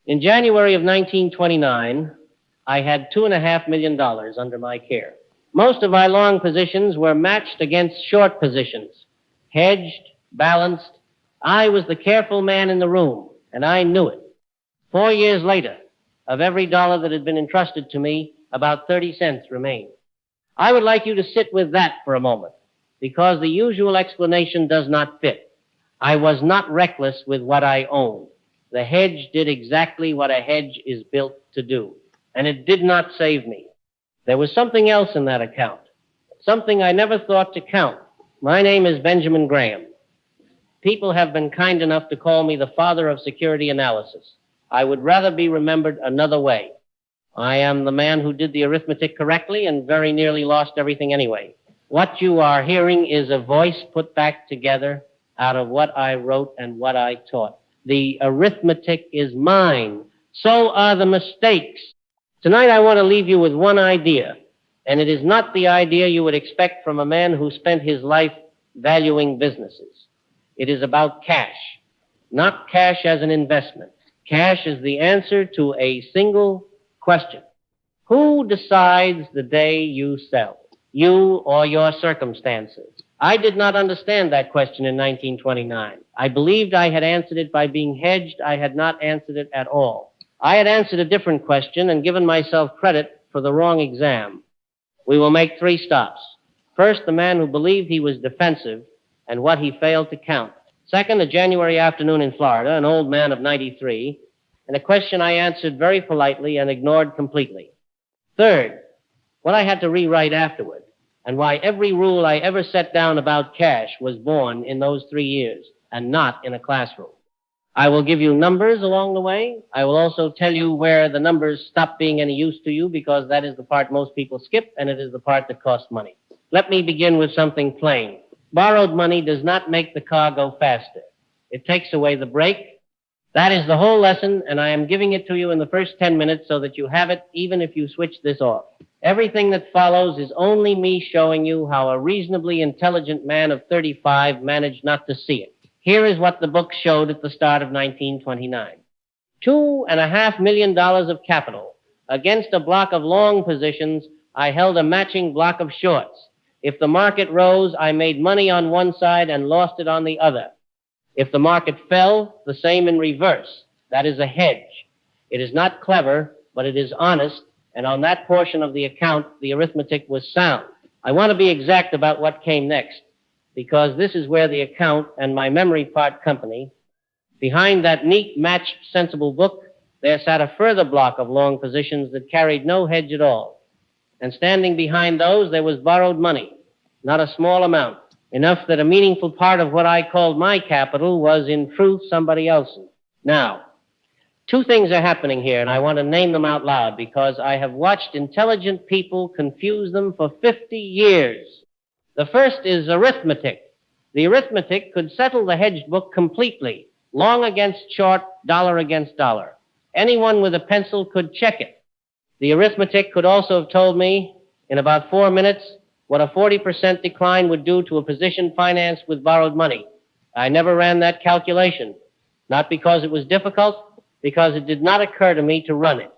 In January of 1929, I had $2.5 million under my care. Most of my long positions were matched against short positions, hedged, balanced. I was the careful man in the room, and I knew it. 4 years later, of every dollar that had been entrusted to me, about 30 cents remained. I would like you to sit with that for a moment, because the usual explanation does not fit. I was not reckless with what I owned. The hedge did exactly what a hedge is built to do, and it did not save me. There was something else in that account, something I never thought to count. My name is Benjamin Graham. People have been kind enough to call me the father of security analysis. I would rather be remembered another way. I am the man who did the arithmetic correctly and very nearly lost everything anyway. What you are hearing is a voice put back together out of what I wrote and what I taught. The arithmetic is mine. So are the mistakes. Tonight I want to leave you with one idea, and it is not the idea you would expect from a man who spent his life valuing businesses. It is about cash, not cash as an investment. Cash is the answer to a single question. Who decides the day you sell? You or your circumstances? I did not understand that question in 1929. I believed I had answered it by being hedged. I had not answered it at all. I had answered a different question and given myself credit for the wrong exam. We will make 3 stops. First, the man who believed he was defensive and what he failed to count. Second, a January afternoon in Florida, an old man of 93, and a question I answered very politely and ignored completely. Third, what I had to rewrite afterward, and why every rule I ever set down about cash was born in those 3 years and not in a classroom. I will give you numbers along the way. I will also tell you where the numbers stop being any use to you, because that is the part most people skip, and it is the part that costs money. Let me begin with something plain. Borrowed money does not make the car go faster. It takes away the brake. That is the whole lesson, and I am giving it to you in the first 10 minutes so that you have it even if you switch this off. Everything that follows is only me showing you how a reasonably intelligent man of 35 managed not to see it. Here is what the book showed at the start of 1929. $2.5 million of capital. Against a block of long positions, I held a matching block of shorts. If the market rose, I made money on one side and lost it on the other. If the market fell, the same in reverse. That is a hedge. It is not clever, but it is honest, and on that portion of the account, the arithmetic was sound. I want to be exact about what came next, because this is where the account and my memory part company. Behind that neat, matched, sensible book, there sat a further block of long positions that carried no hedge at all. And standing behind those, there was borrowed money, not a small amount, enough that a meaningful part of what I called my capital was, in truth, somebody else's. Now, 2 things are happening here, and I want to name them out loud because I have watched intelligent people confuse them for 50 years. The first is arithmetic. The arithmetic could settle the hedged book completely, long against short, dollar against dollar. Anyone with a pencil could check it. The arithmetic could also have told me in about 4 minutes what a 40% decline would do to a position financed with borrowed money. I never ran that calculation, not because it was difficult, because it did not occur to me to run it.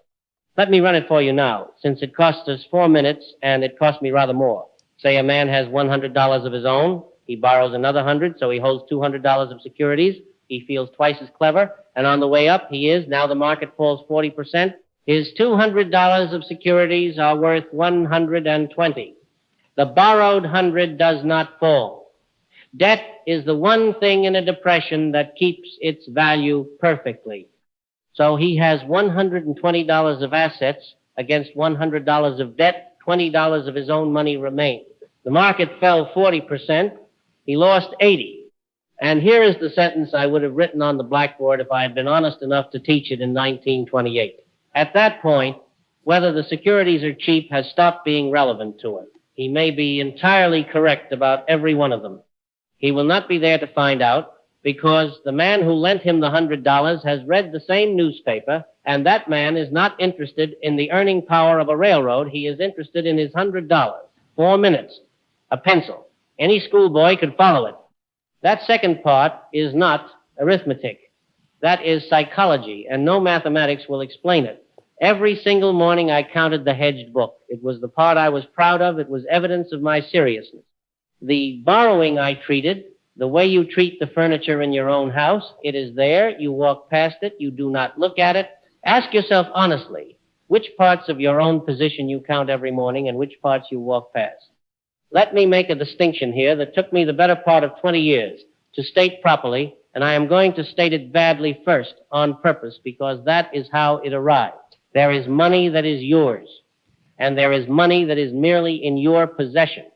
Let me run it for you now, since it cost us 4 minutes and it cost me rather more. Say a man has $100 of his own. He borrows another 100, so he holds $200 of securities. He feels twice as clever, and on the way up he is. Now the market falls 40%. His $200 of securities are worth 120. The borrowed 100 does not fall. Debt is the one thing in a depression that keeps its value perfectly. So he has $120 of assets against $100 of debt. $20 of his own money remained. The market fell 40%. He lost 80. And here is the sentence I would have written on the blackboard if I had been honest enough to teach it in 1928. At that point, whether the securities are cheap has stopped being relevant to him. He may be entirely correct about every one of them. He will not be there to find out, because the man who lent him the $100 has read the same newspaper, and that man is not interested in the earning power of a railroad. He is interested in his $100. 4 minutes. A pencil. Any schoolboy could follow it. That second part is not arithmetic. That is psychology, and no mathematics will explain it. Every single morning I counted the hedged book. It was the part I was proud of. It was evidence of my seriousness. The borrowing I treated, the way you treat the furniture in your own house, it is there. You walk past it. You do not look at it. Ask yourself honestly, which parts of your own position you count every morning and which parts you walk past. Let me make a distinction here that took me the better part of 20 years to state properly, and I am going to state it badly first on purpose because that is how it arrived. There is money that is yours, and there is money that is merely in your possession.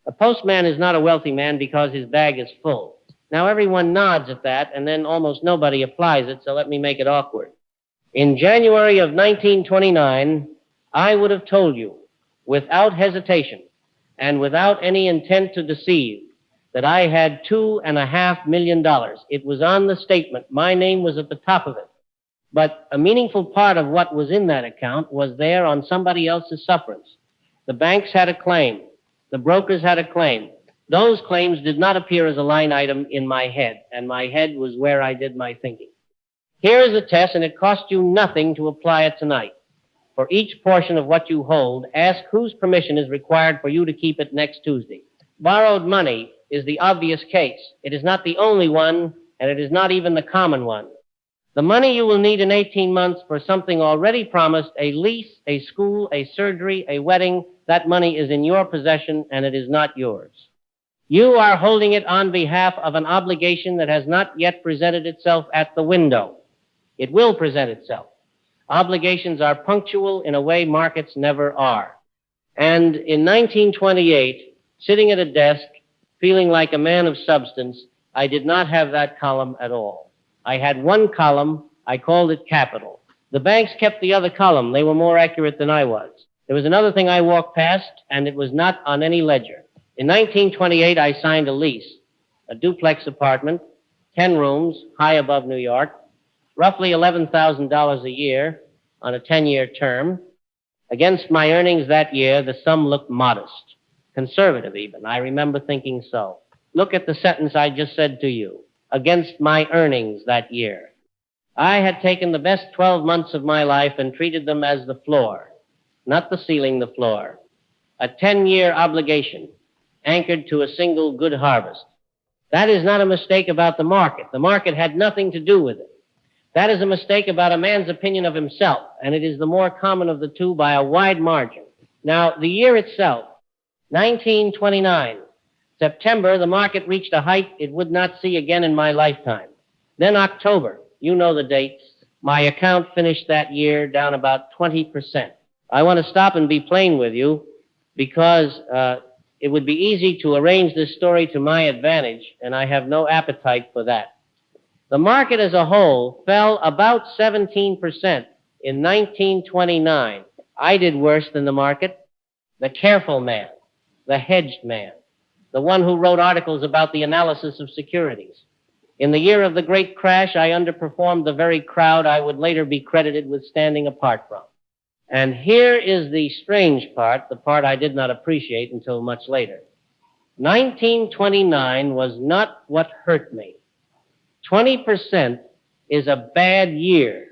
A postman is not a wealthy man because his bag is full. Now, everyone nods at that, and then almost nobody applies it, so let me make it awkward. In January of 1929, I would have told you, without hesitation and without any intent to deceive, that I had $2.5 million. It was on the statement. My name was at the top of it. But a meaningful part of what was in that account was there on somebody else's sufferance. The banks had a claim. The brokers had a claim. Those claims did not appear as a line item in my head, and my head was where I did my thinking. Here is a test, and it costs you nothing to apply it tonight. For each portion of what you hold, ask whose permission is required for you to keep it next Tuesday. Borrowed money is the obvious case. It is not the only one, and it is not even the common one. The money you will need in 18 months for something already promised, a lease, a school, a surgery, a wedding, that money is in your possession, and it is not yours. You are holding it on behalf of an obligation that has not yet presented itself at the window. It will present itself. Obligations are punctual in a way markets never are. And in 1928, sitting at a desk, feeling like a man of substance, I did not have that column at all. I had one column. I called it capital. The banks kept the other column. They were more accurate than I was. There was another thing I walked past, and it was not on any ledger. In 1928, I signed a lease, a duplex apartment, 10 rooms, high above New York, roughly $11,000 a year on a 10-year term. Against my earnings that year, the sum looked modest, conservative even. I remember thinking so. Look at the sentence I just said to you. Against my earnings that year. I had taken the best 12 months of my life and treated them as the floor, not the ceiling, the floor. A 10-year obligation anchored to a single good harvest. That is not a mistake about the market. The market had nothing to do with it. That is a mistake about a man's opinion of himself, and it is the more common of the two by a wide margin. Now, the year itself, 1929, September, the market reached a height it would not see again in my lifetime. Then October, you know the dates. My account finished that year down about 20%. I want to stop and be plain with you because it would be easy to arrange this story to my advantage, and I have no appetite for that. The market as a whole fell about 17% in 1929. I did worse than the market. The careful man, the hedged man, the one who wrote articles about the analysis of securities. In the year of the great crash, I underperformed the very crowd I would later be credited with standing apart from. And here is the strange part, the part I did not appreciate until much later. 1929 was not what hurt me. 20% is a bad year.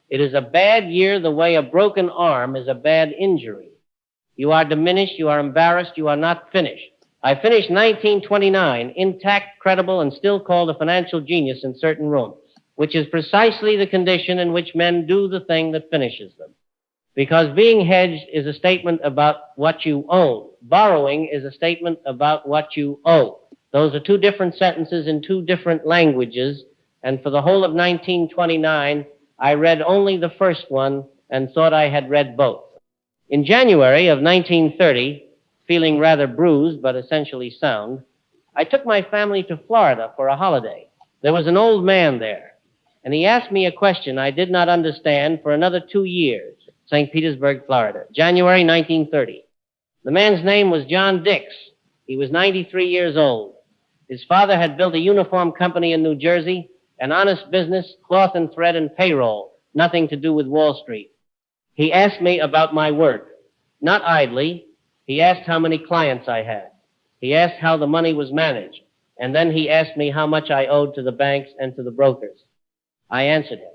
It is a bad year the way a broken arm is a bad injury. You are diminished, you are embarrassed, you are not finished. I finished 1929 intact, credible, and still called a financial genius in certain rooms, which is precisely the condition in which men do the thing that finishes them. Because being hedged is a statement about what you own. Borrowing is a statement about what you owe. Those are two different sentences in two different languages, and for the whole of 1929, I read only the first one and thought I had read both. In January of 1930, feeling rather bruised but essentially sound, I took my family to Florida for a holiday. There was an old man there, and he asked me a question I did not understand for another 2 years. St. Petersburg, Florida, January 1930. The man's name was John Dix. He was 93 years old. His father had built a uniform company in New Jersey, an honest business, cloth and thread and payroll, nothing to do with Wall Street. He asked me about my work, not idly. He asked how many clients I had. He asked how the money was managed. And then he asked me how much I owed to the banks and to the brokers. I answered him.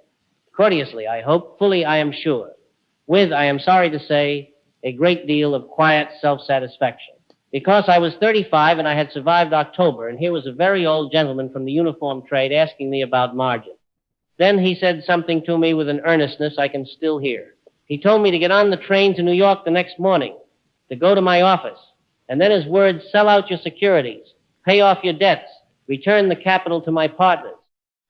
Courteously, I hope, fully, I am sure. With, I am sorry to say, a great deal of quiet self-satisfaction. Because I was 35 and I had survived October, and here was a very old gentleman from the uniform trade asking me about margin. Then he said something to me with an earnestness I can still hear. He told me to get on the train to New York the next morning, to go to my office, and then his words, sell out your securities, pay off your debts, return the capital to my partners.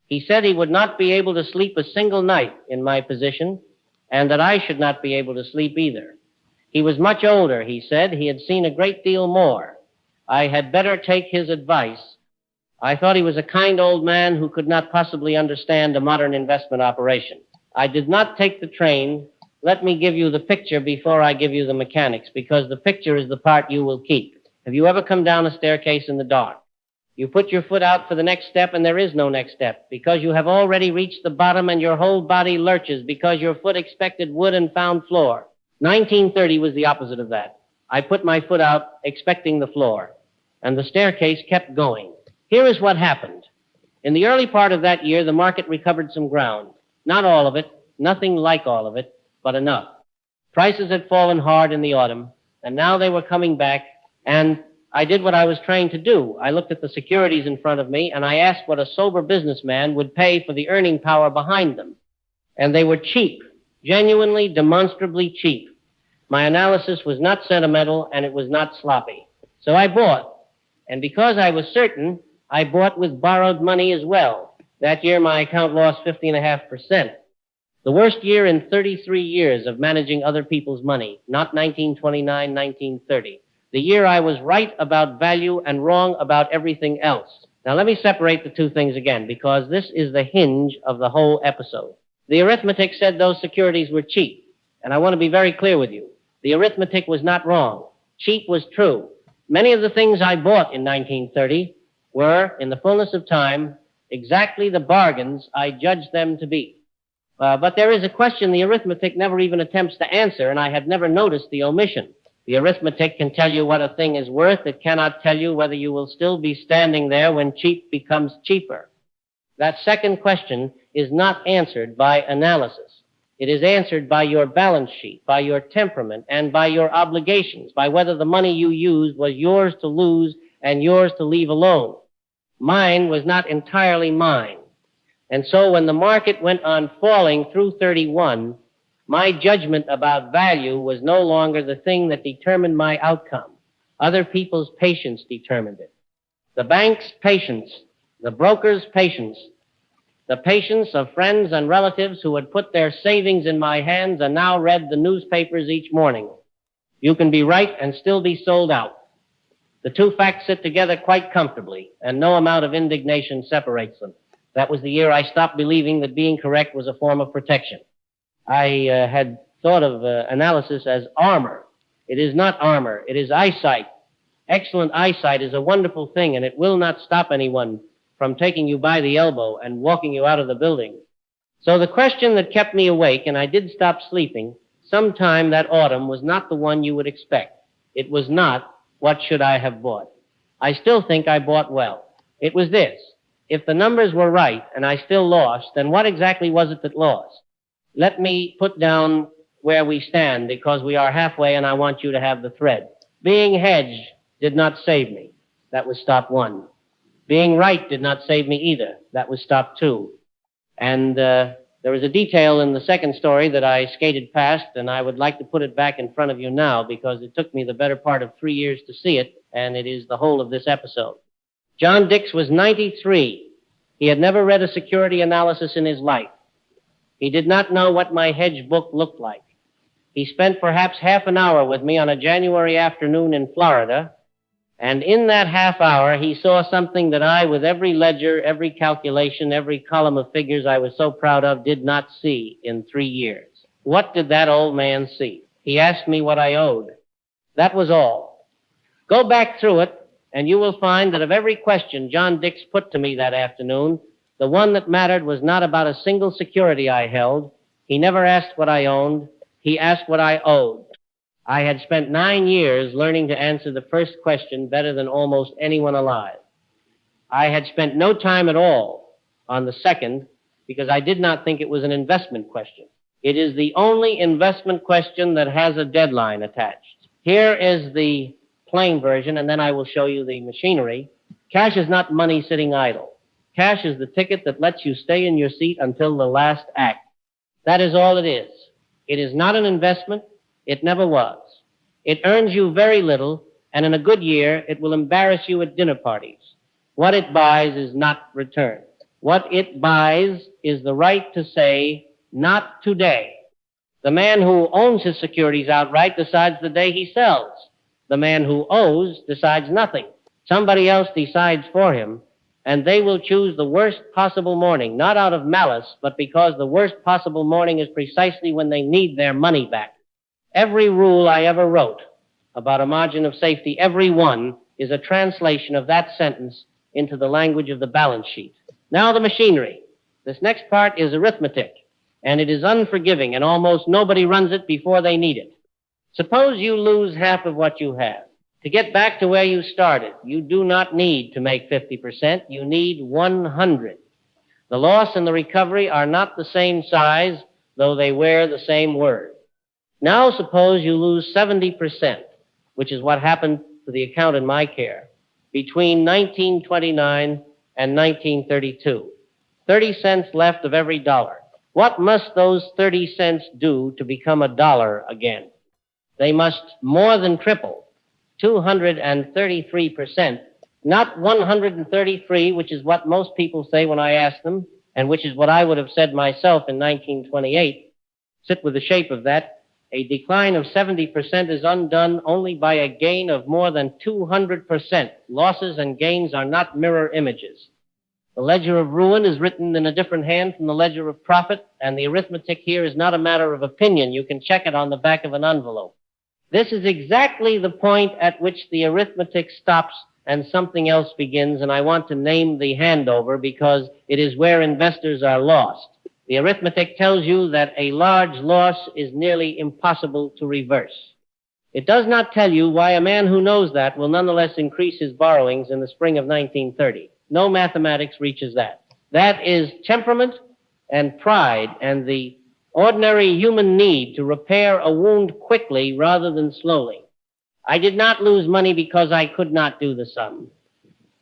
He said he would not be able to sleep a single night in my position, and that I should not be able to sleep either. He was much older, he said. He had seen a great deal more. I had better take his advice. I thought he was a kind old man who could not possibly understand a modern investment operation. I did not take the train. Let me give you the picture before I give you the mechanics, because the picture is the part you will keep. Have you ever come down a staircase in the dark? You put your foot out for the next step, and there is no next step, because you have already reached the bottom and your whole body lurches, because your foot expected wood and found floor. 1930 was the opposite of that. I put my foot out expecting the floor, and the staircase kept going. Here is what happened. In the early part of that year, the market recovered some ground. Not all of it, nothing like all of it, but enough. Prices had fallen hard in the autumn, and now they were coming back, and I did what I was trained to do. I looked at the securities in front of me, and I asked what a sober businessman would pay for the earning power behind them. And they were cheap, genuinely, demonstrably cheap. My analysis was not sentimental, and it was not sloppy. So I bought. And because I was certain, I bought with borrowed money as well. That year, my account lost 50.5%. The worst year in 33 years of managing other people's money, not 1929, 1930. The year I was right about value and wrong about everything else. Now, let me separate the two things again, because this is the hinge of the whole episode. The arithmetic said those securities were cheap, and I want to be very clear with you. The arithmetic was not wrong. Cheap was true. Many of the things I bought in 1930 were, in the fullness of time, exactly the bargains I judged them to be. But there is a question the arithmetic never even attempts to answer, and I had never noticed the omission. The arithmetic can tell you what a thing is worth. It cannot tell you whether you will still be standing there when cheap becomes cheaper. That second question is not answered by analysis. It is answered by your balance sheet, by your temperament, and by your obligations, by whether the money you used was yours to lose and yours to leave alone. Mine was not entirely mine. And so when the market went on falling through 31, my judgment about value was no longer the thing that determined my outcome. Other people's patience determined it. The bank's patience, the broker's patience, the patience of friends and relatives who had put their savings in my hands and now read the newspapers each morning. You can be right and still be sold out. The two facts sit together quite comfortably, and no amount of indignation separates them. That was the year I stopped believing that being correct was a form of protection. I had thought of analysis as armor. It is not armor. It is eyesight. Excellent eyesight is a wonderful thing, and it will not stop anyone from taking you by the elbow and walking you out of the building. So the question that kept me awake, and I did stop sleeping, sometime that autumn, was not the one you would expect. It was not, what should I have bought? I still think I bought well. It was this. If the numbers were right and I still lost, then what exactly was it that lost? Let me put down where we stand, because we are halfway and I want you to have the thread. Being hedged did not save me. That was stop one. Being right did not save me either. That was stop two. And there was a detail in the second story that I skated past, and I would like to put it back in front of you now because it took me the better part of 3 years to see it, and it is the whole of this episode. John Dix was 93. He had never read a security analysis in his life. He did not know what my hedge book looked like. He spent perhaps half an hour with me on a January afternoon in Florida, and in that half hour he saw something that I, with every ledger, every calculation, every column of figures I was so proud of, did not see in 3 years. What did that old man see? He asked me what I owed. That was all. Go back through it, and you will find that of every question John Dix put to me that afternoon, the one that mattered was not about a single security I held. He never asked what I owned. He asked what I owed. I had spent 9 years learning to answer the first question better than almost anyone alive. I had spent no time at all on the second, because I did not think it was an investment question. It is the only investment question that has a deadline attached. Here is the plain version, and then I will show you the machinery. Cash is not money sitting idle. Cash is the ticket that lets you stay in your seat until the last act. That is all it is. It is not an investment. It never was. It earns you very little, and in a good year, it will embarrass you at dinner parties. What it buys is not return. What it buys is the right to say, not today. The man who owns his securities outright decides the day he sells. The man who owes decides nothing. Somebody else decides for him, and they will choose the worst possible morning, not out of malice, but because the worst possible morning is precisely when they need their money back. Every rule I ever wrote about a margin of safety, every one, is a translation of that sentence into the language of the balance sheet. Now the machinery. This next part is arithmetic, and it is unforgiving, and almost nobody runs it before they need it. Suppose you lose half of what you have. To get back to where you started, you do not need to make 50%. You need 100. The loss and the recovery are not the same size, though they wear the same word. Now suppose you lose 70%, which is what happened to the account in my care, between 1929 and 1932. 30 cents left of every dollar. What must those 30 cents do to become a dollar again? They must more than triple, 233%, not 133, which is what most people say when I ask them, and which is what I would have said myself in 1928. Sit with the shape of that. A decline of 70% is undone only by a gain of more than 200%. Losses and gains are not mirror images. The ledger of ruin is written in a different hand from the ledger of profit, and the arithmetic here is not a matter of opinion. You can check it on the back of an envelope. This is exactly the point at which the arithmetic stops and something else begins, and I want to name the handover because it is where investors are lost. The arithmetic tells you that a large loss is nearly impossible to reverse. It does not tell you why a man who knows that will nonetheless increase his borrowings in the spring of 1930. No mathematics reaches that. That is temperament and pride and the ordinary human need to repair a wound quickly rather than slowly. I did not lose money because I could not do the sum.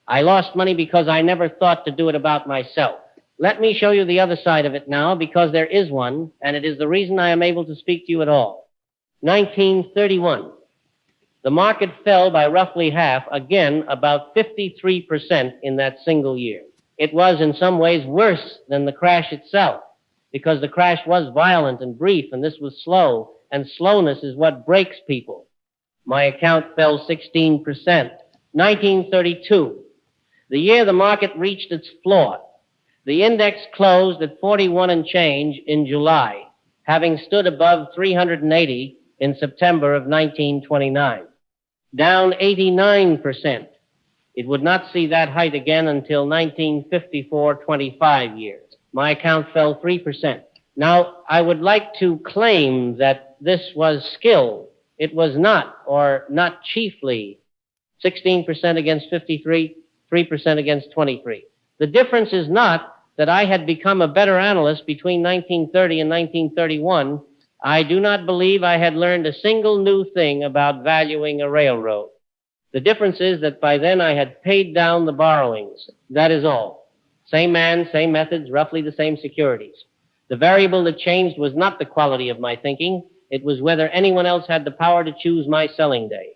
I lost money because I never thought to do it about myself. Let me show you the other side of it now, because there is one, and it is the reason I am able to speak to you at all. 1931. The market fell by roughly half, again about 53% in that single year. It was in some ways worse than the crash itself, because the crash was violent and brief, and this was slow, and slowness is what breaks people. My account fell 16%. 1932, the year the market reached its floor. The index closed at 41 and change in July, having stood above 380 in September of 1929. Down 89%. It would not see that height again until 1954, 25 years. My account fell 3%. Now, I would like to claim that this was skill. It was not, or not chiefly, 16% against 53, 3% against 23. The difference is not that I had become a better analyst between 1930 and 1931. I do not believe I had learned a single new thing about valuing a railroad. The difference is that by then I had paid down the borrowings. That is all. Same man, same methods, roughly the same securities. The variable that changed was not the quality of my thinking. It was whether anyone else had the power to choose my selling day.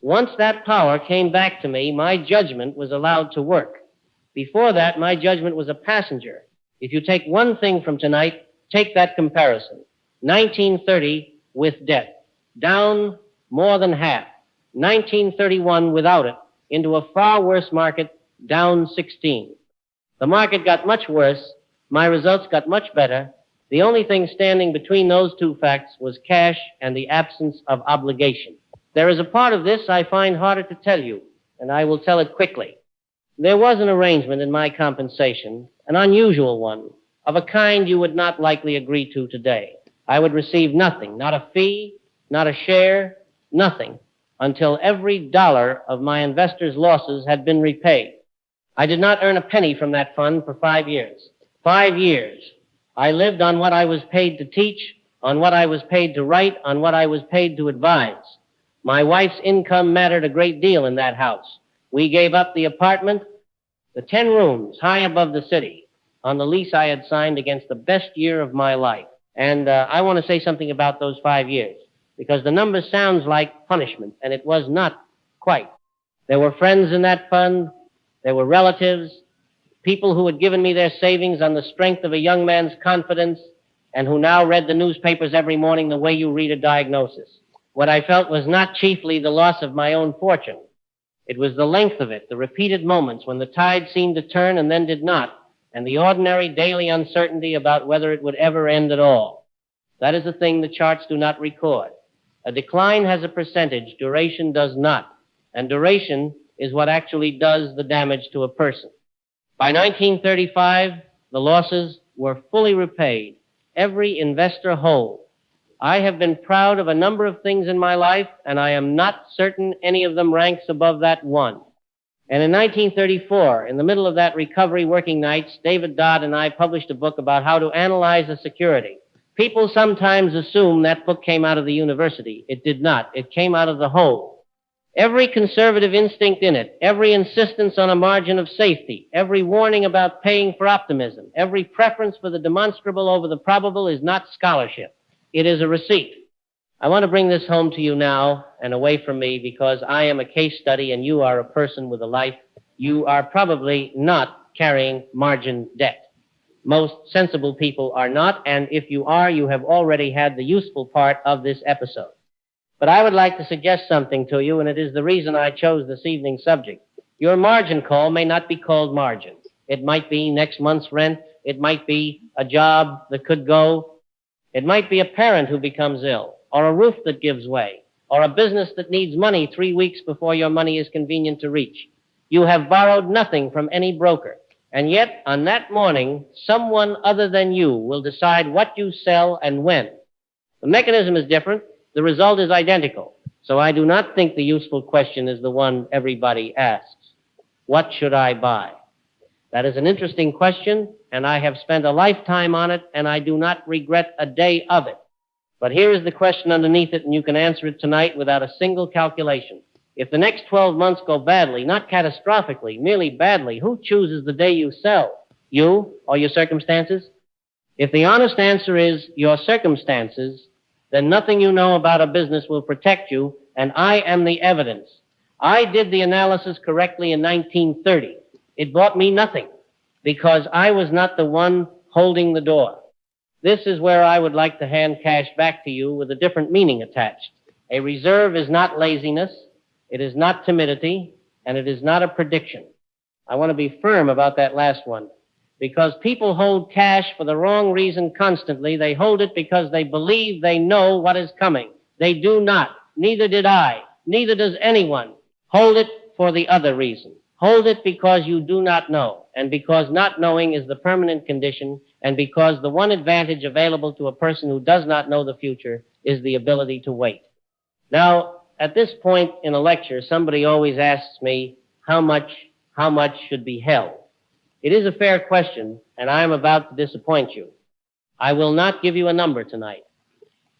Once that power came back to me, my judgment was allowed to work. Before that, my judgment was a passenger. If you take one thing from tonight, take that comparison. 1930 with debt, down more than half. 1931 without it, into a far worse market, down 16. The market got much worse. My results got much better. The only thing standing between those two facts was cash and the absence of obligation. There is a part of this I find harder to tell you, and I will tell it quickly. There was an arrangement in my compensation, an unusual one, of a kind you would not likely agree to today. I would receive nothing, not a fee, not a share, nothing, until every dollar of my investors' losses had been repaid. I did not earn a penny from that fund for 5 years. 5 years. I lived on what I was paid to teach, on what I was paid to write, on what I was paid to advise. My wife's income mattered a great deal in that house. We gave up the apartment, the 10 rooms high above the city, on the lease I had signed against the best year of my life. And I want to say something about those 5 years, because the number sounds like punishment, and it was not quite. There were friends in that fund. There were relatives, people who had given me their savings on the strength of a young man's confidence and who now read the newspapers every morning the way you read a diagnosis. What I felt was not chiefly the loss of my own fortune. It was the length of it, the repeated moments when the tide seemed to turn and then did not, and the ordinary daily uncertainty about whether it would ever end at all. That is a thing the charts do not record. A decline has a percentage, duration does not, and duration is what actually does the damage to a person. By 1935, the losses were fully repaid, every investor whole. I have been proud of a number of things in my life, and I am not certain any of them ranks above that one. And in 1934, in the middle of that recovery working nights, David Dodd and I published a book about how to analyze a security. People sometimes assume that book came out of the university. It did not. It came out of the whole. Every conservative instinct in it, every insistence on a margin of safety, every warning about paying for optimism, every preference for the demonstrable over the probable is not scholarship. It is a receipt. I want to bring this home to you now and away from me because I am a case study and you are a person with a life. You are probably not carrying margin debt. Most sensible people are not, and if you are, you have already had the useful part of this episode. But I would like to suggest something to you, and it is the reason I chose this evening's subject. Your margin call may not be called margin. It might be next month's rent. It might be a job that could go. It might be a parent who becomes ill, or a roof that gives way, or a business that needs money 3 weeks before your money is convenient to reach. You have borrowed nothing from any broker, and yet on that morning, someone other than you will decide what you sell and when. The mechanism is different. The result is identical. So I do not think the useful question is the one everybody asks. What should I buy? That is an interesting question, and I have spent a lifetime on it, and I do not regret a day of it. But here is the question underneath it, and you can answer it tonight without a single calculation. If the next 12 months go badly, not catastrophically, merely badly, who chooses the day you sell? You or your circumstances? If the honest answer is your circumstances, then nothing you know about a business will protect you, and I am the evidence. I did the analysis correctly in 1930. It bought me nothing because I was not the one holding the door. This is where I would like to hand cash back to you with a different meaning attached. A reserve is not laziness, it is not timidity, and it is not a prediction. I want to be firm about that last one. Because people hold cash for the wrong reason constantly. They hold it because they believe they know what is coming. They do not. Neither did I. Neither does anyone. Hold it for the other reason. Hold it because you do not know, and because not knowing is the permanent condition, and because the one advantage available to a person who does not know the future is the ability to wait. Now, at this point in a lecture, somebody always asks me how much should be held. It is a fair question, and I am about to disappoint you. I will not give you a number tonight.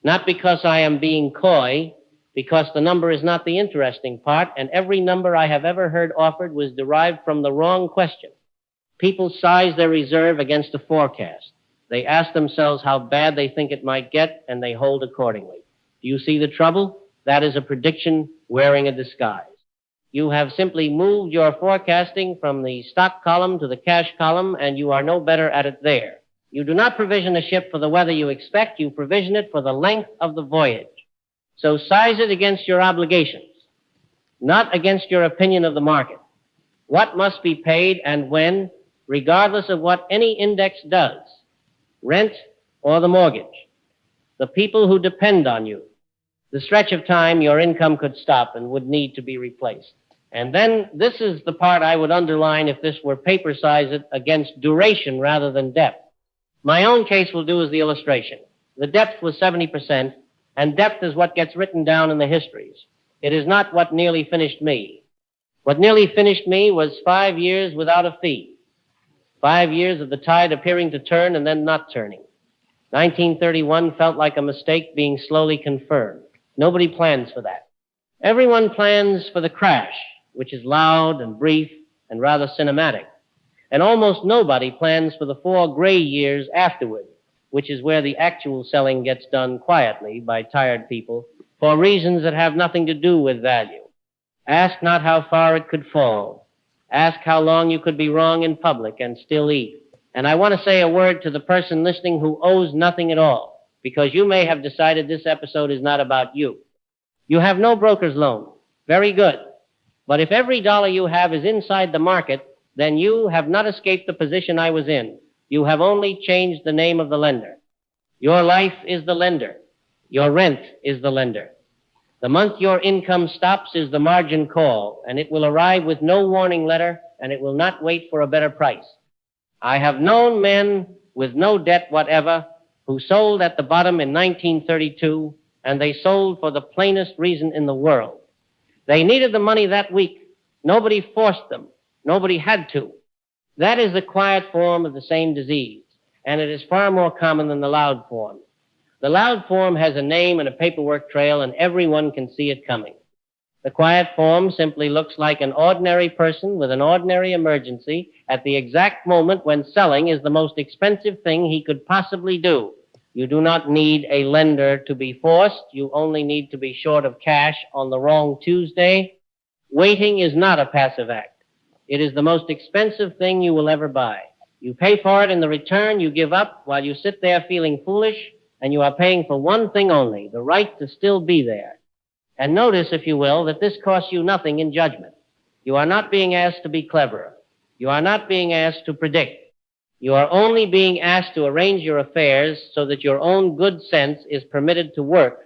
Not because I am being coy, because the number is not the interesting part, and every number I have ever heard offered was derived from the wrong question. People size their reserve against a forecast. They ask themselves how bad they think it might get, and they hold accordingly. Do you see the trouble? That is a prediction wearing a disguise. You have simply moved your forecasting from the stock column to the cash column, and you are no better at it there. You do not provision a ship for the weather you expect. You provision it for the length of the voyage. So size it against your obligations, not against your opinion of the market. What must be paid and when, regardless of what any index does, rent or the mortgage, the people who depend on you, the stretch of time your income could stop and would need to be replaced. And then this is the part I would underline if this were paper size it against duration rather than depth. My own case will do as the illustration. The depth was 70%, and depth is what gets written down in the histories. It is not what nearly finished me. What nearly finished me was 5 years without a fee. 5 years of the tide appearing to turn and then not turning. 1931 felt like a mistake being slowly confirmed. Nobody plans for that. Everyone plans for the crash, which is loud and brief and rather cinematic. And almost nobody plans for the 4 gray years afterward, which is where the actual selling gets done quietly by tired people for reasons that have nothing to do with value. Ask not how far it could fall. Ask how long you could be wrong in public and still eat. And I want to say a word to the person listening who owes nothing at all, because you may have decided this episode is not about you. You have no broker's loan. Very good. But if every dollar you have is inside the market, then you have not escaped the position I was in. You have only changed the name of the lender. Your life is the lender. Your rent is the lender. The month your income stops is the margin call, and it will arrive with no warning letter, and it will not wait for a better price. I have known men with no debt whatever who sold at the bottom in 1932, and they sold for the plainest reason in the world. They needed the money that week. Nobody forced them. Nobody had to. That is the quiet form of the same disease, and it is far more common than the loud form. The loud form has a name and a paperwork trail, and everyone can see it coming. The quiet form simply looks like an ordinary person with an ordinary emergency at the exact moment when selling is the most expensive thing he could possibly do. You do not need a lender to be forced. You only need to be short of cash on the wrong Tuesday. Waiting is not a passive act. It is the most expensive thing you will ever buy. You pay for it in the return you give up while you sit there feeling foolish, and you are paying for one thing only, the right to still be there. And notice, if you will, that this costs you nothing in judgment. You are not being asked to be cleverer. You are not being asked to predict. You are only being asked to arrange your affairs so that your own good sense is permitted to work,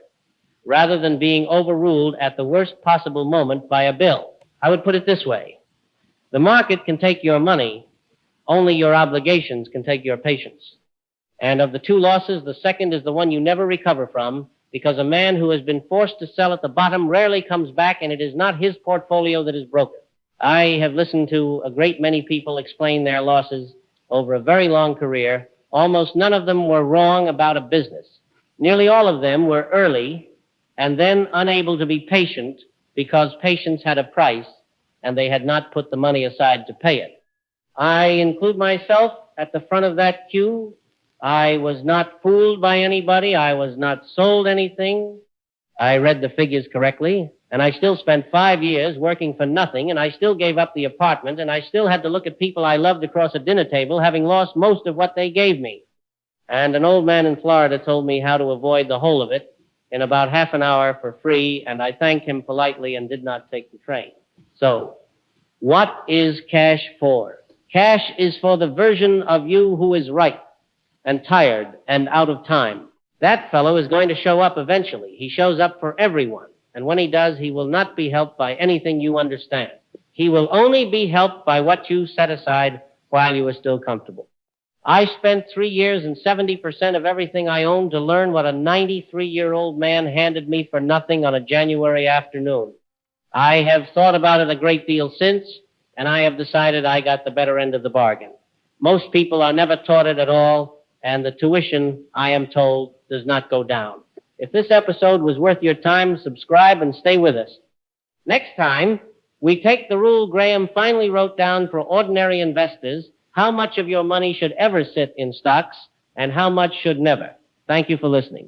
rather than being overruled at the worst possible moment by a bill. I would put it this way. The market can take your money. Only your obligations can take your patience. And of the 2 losses, the second is the one you never recover from, because a man who has been forced to sell at the bottom rarely comes back, and it is not his portfolio that is broken. I have listened to a great many people explain their losses over a very long career. Almost none of them were wrong about a business. Nearly all of them were early and then unable to be patient because patience had a price and they had not put the money aside to pay it. I include myself at the front of that queue. I was not fooled by anybody. I was not sold anything. I read the figures correctly, and I still spent 5 years working for nothing, and I still gave up the apartment, and I still had to look at people I loved across a dinner table, having lost most of what they gave me. And an old man in Florida told me how to avoid the whole of it in about half an hour for free, and I thanked him politely and did not take the train. So, what is cash for? Cash is for the version of you who is right and tired and out of time. That fellow is going to show up eventually. He shows up for everyone. And when he does, he will not be helped by anything you understand. He will only be helped by what you set aside while you are still comfortable. I spent 3 years and 70% of everything I owned to learn what a 93-year-old man handed me for nothing on a January afternoon. I have thought about it a great deal since, and I have decided I got the better end of the bargain. Most people are never taught it at all, and the tuition, I am told, does not go down. If this episode was worth your time, subscribe and stay with us. Next time, we take the rule Graham finally wrote down for ordinary investors, how much of your money should ever sit in stocks and how much should never. Thank you for listening.